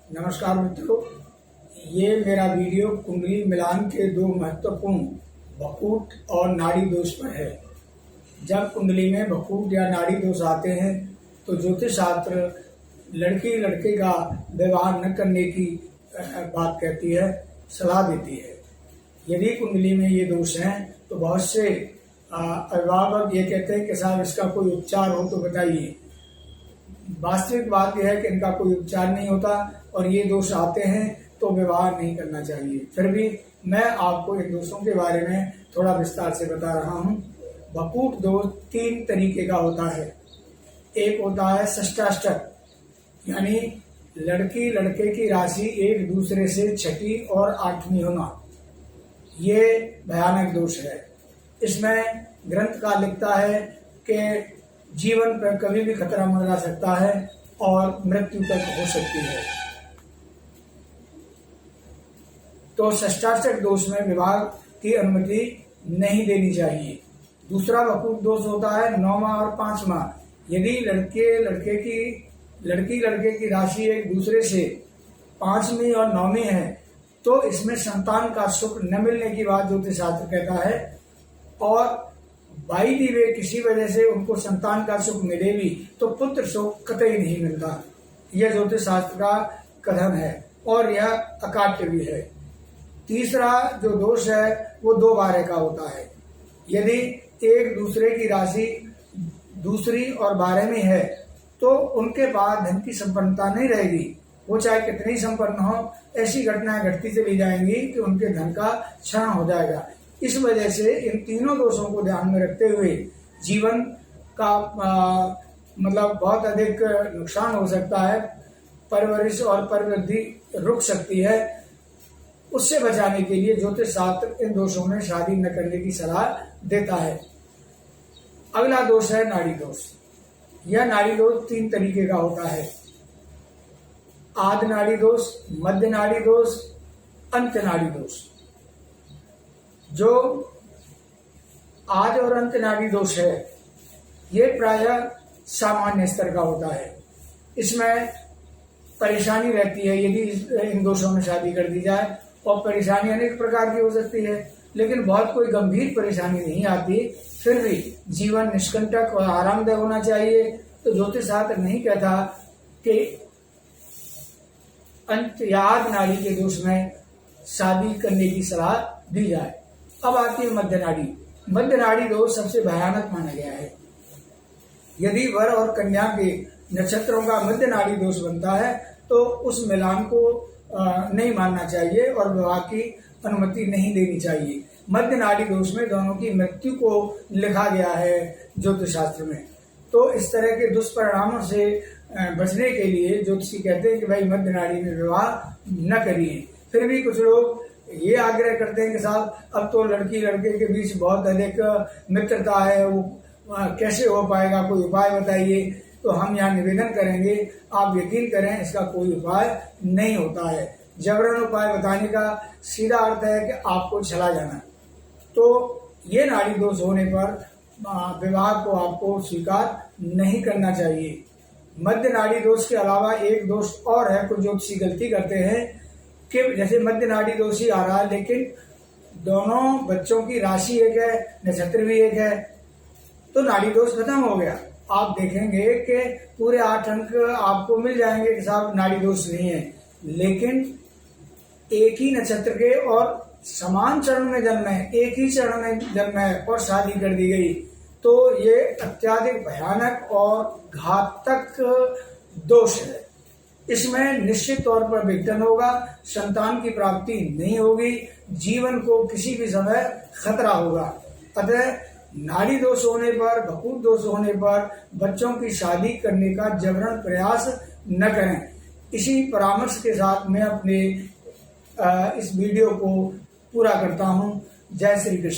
नमस्कार मित्रों, ये मेरा वीडियो कुंडली मिलान के दो महत्वपूर्ण भकूट और नाड़ी दोष पर है। जब कुंडली में भकूट या नाड़ी दोष आते हैं तो ज्योतिष शास्त्र लड़की लड़के का विवाह न करने की बात कहती है, सलाह देती है। यदि कुंडली में ये दोष हैं तो बहुत से अभिभावक ये कहते हैं कि साहब इसका कोई उपचार हो तो बताइए। वास्तविक बात यह है कि इनका कोई उपचार नहीं होता और ये दोष आते हैं तो विवाह नहीं करना चाहिए। फिर भी मैं आपको इन दोषों के बारे में थोड़ा विस्तार से बता रहा हूँ। भकूट दोष 3 तरीके का होता है। एक होता है षष्ठाष्टक, यानी लड़की लड़के की राशि एक दूसरे से छठी और आठवीं होना। ये भयानक दोष है। इसमें ग्रंथकार लिखता है कि जीवन पर कभी भी खतरा मंडरा सकता है और मृत्यु तक हो सकती है। तो षष्ठाष्टक दोष में विवाह की अनुमति नहीं देनी चाहिए। दूसरा भकूट दोष होता है 9वां और 5वां। यदि लड़की लड़के की राशि एक दूसरे से 5वीं और 9वीं है तो इसमें संतान का सुख न मिलने की बात ज्योतिष शास्त्र कहता है। और बाई दी वे किसी वजह से उनको संतान का सुख मिले भी तो पुत्र सुख कतई नहीं मिलता। यह ज्योतिष शास्त्र का कथन है और यह अकाट्य भी है। तीसरा जो दोष है वो 2 बारे का होता है। यदि एक दूसरे की राशि दूसरी और 12वीं है तो उनके पास धन की संपन्नता नहीं रहेगी। वो चाहे कितनी संपन्न हो, ऐसी घटनाएं घटती चली जाएंगी कि उनके धन का क्षरण हो जाएगा। इस वजह से इन तीनों दोषों को ध्यान में रखते हुए जीवन का मतलब बहुत अधिक नुकसान हो सकता है, परवरिश और परवृद्धि रुक सकती है। उससे बचाने के लिए ज्योतिष शास्त्र इन दोषों में शादी न करने की सलाह देता है। अगला दोष है नाड़ी दोष। यह नाड़ी दोष 3 तरीके का होता है। आदि नाड़ी दोष, मध्य नाड़ी दोष, अंत नाड़ी दोष। जो आदि और अंत नाड़ी दोष है ये प्रायः सामान्य स्तर का होता है। इसमें परेशानी रहती है यदि इन दोषों में शादी कर दी जाए, और परेशानी अनेक प्रकार की हो सकती है, लेकिन बहुत कोई गंभीर परेशानी नहीं आती। फिर भी जीवन निष्कंटक और आरामदायक होना चाहिए। तो ज्योतिष शास्त्र नहीं कहता कि अंत या आदि नाड़ी के दोष में शादी करने की सलाह दी जाए। अब आती है मध्य नाड़ी। मध्य नाड़ी दोष सबसे भयानक माना गया है। यदि वर और कन्या के नक्षत्रों का मध्य नाड़ी दोष बनता है तो उस मिलान को नहीं मानना चाहिए और विवाह की अनुमति नहीं देनी चाहिए। मध्य नाड़ी दोष में दोनों की मृत्यु को लिखा गया है ज्योतिष शास्त्र में। तो इस तरह के दुष्परिणामों से बचने के लिए ज्योतिषी कहते हैं कि भाई मध्य नाड़ी में विवाह न करिए। फिर भी कुछ लोग ये आग्रह करते हैं कि साहब अब तो लड़की लड़के के बीच बहुत अधिक मित्रता है, वो कैसे हो पाएगा, कोई उपाय बताइए। तो हम यहाँ निवेदन करेंगे, आप यकीन करें इसका कोई उपाय नहीं होता है। जबरन उपाय बताने का सीधा अर्थ है कि आपको चला जाना। तो ये नाड़ी दोष होने पर विवाह को आपको स्वीकार नहीं करना चाहिए। मध्य नाड़ी दोष के अलावा एक दोष और है। कुछ ज्योतिषी गलती करते हैं कि जैसे मध्य नाड़ी दोष ही आ रहा है लेकिन दोनों बच्चों की राशि एक है, नक्षत्र भी एक है, तो नाड़ी दोष खत्म हो गया। आप देखेंगे कि पूरे 8 अंक आपको मिल जाएंगे कि साहब नाड़ी दोष नहीं है। लेकिन एक ही नक्षत्र के और समान चरण में जन्म है, एक ही चरण में जन्म है और शादी कर दी गई, तो ये अत्यधिक भयानक और घातक दोष है। इसमें निश्चित तौर पर विघटन होगा, संतान की प्राप्ति नहीं होगी, जीवन को किसी भी समय खतरा होगा। अतः नाड़ी दोष होने पर, भकूट दोष होने पर बच्चों की शादी करने का जबरन प्रयास न करें। इसी परामर्श के साथ मैं अपने इस वीडियो को पूरा करता हूँ। जय श्री कृष्ण।